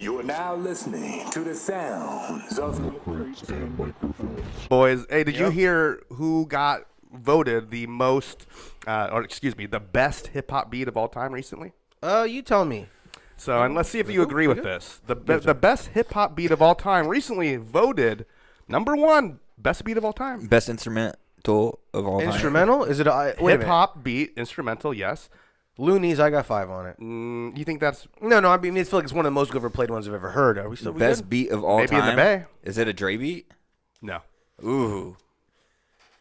You are now listening to the sounds of Milkcrates Microphones. Boys, hey, did you hear who got voted the most, the best hip hop beat of all time recently? You tell me. So, and let's see if you agree with this. The best hip hop beat of all time recently voted number one best beat of all time. Best instrumental of all time. Instrumental? Is it a Hip hop beat, instrumental, yes. Loonies, I got 5 on it. You think that's No, I mean, I feel like it's one of the most overplayed ones I've ever heard. Are we still Best beat of all maybe time? in the Bay? Is it a Dre beat? No. Ooh.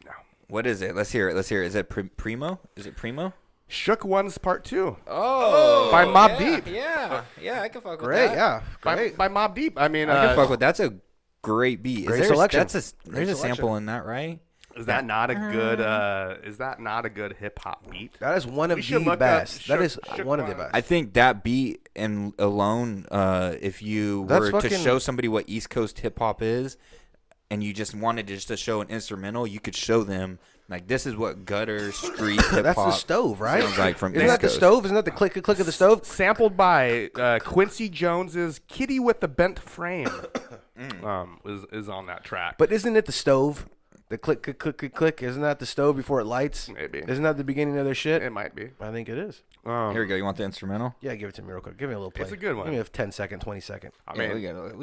No. What is it? Let's hear it. Is it Primo? Is it Primo? Shook Ones Part 2. Oh. By Mobb Deep. Yeah, I can fuck with Great, that. yeah. Great. By Mobb Deep. I mean, I can fuck with that's a great beat. Great selection. There's a sample in that, right? is that not a good hip hop beat? That is one of We should the look best. up That is Shook one of the Ones. best. I think that beat and alone, if you That's were to fucking- show somebody what East Coast hip hop is, and you just wanted to show an instrumental, you could show them like this is what gutter street hip hop. That's the stove, right? sounds like from Isn't East that the Coast. stove? Isn't that the click of the stove? Sampled by Quincy Jones's "Kitty with the Bent Frame" is on that track. But isn't it the stove? The click, click, click, click, click. Isn't that the stove before it lights? Maybe. Isn't that the beginning of their shit? It might be. I think it is. Here we go. You want the instrumental? Yeah, give it to me real quick. Give me a little play. It's a good one. Give me a 10-second, 20-second. I Yeah, mean, we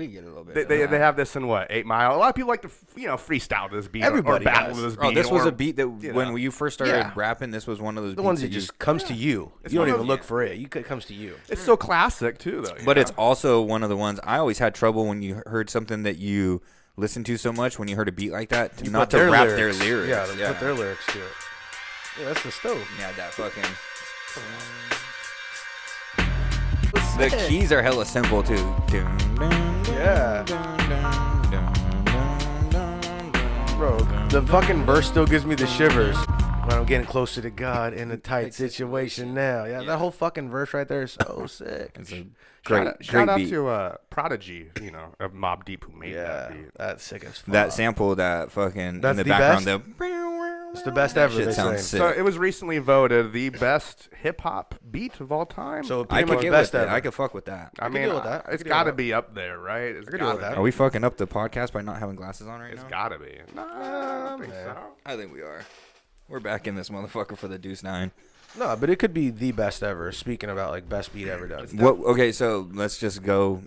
get a little bit. they have this in what 8 Mile. A lot of people like to freestyle this beat Everybody or battle does. this beat. Oh, this was or, a beat that you when know. you first started Yeah. rapping, this was one of those The beats ones that you just comes to you. It's You don't one of even those- look for it. It comes to you. It's so classic too, though. But it's also one of the ones I always had trouble when you heard something that you listened to so much when you heard a beat like that You not put to their rap lyrics. their lyrics. Yeah, they put their lyrics to it. Yeah, that's the stove. Yeah, that fucking. The keys are hella simple too. Yeah. Bro, the fucking verse still gives me the shivers when I'm getting closer to God in a tight situation now. Yeah, that whole fucking verse right there is so sick. It's a shout great out beat. to Prodigy, of Mobb Deep who made Yeah, that beat. that's sick as fuck. That sample, that fucking That's in the the background, best? It's the best ever, Shit they sounds say. sick. So it was recently voted the best hip hop beat of all time. So I pretty could much get best with that. ever. I could fuck with that. I could mean, deal with that. I it's could deal got to with be up there, right? It's could deal with gotta that. be. Are we fucking up the podcast by not having glasses on right It's now? got to be. No, I don't think man. so. I think we are. We're back in this motherfucker for the Deuce 9. No, but it could be the best ever. Speaking about like best beat ever done. What? Okay, so let's just go.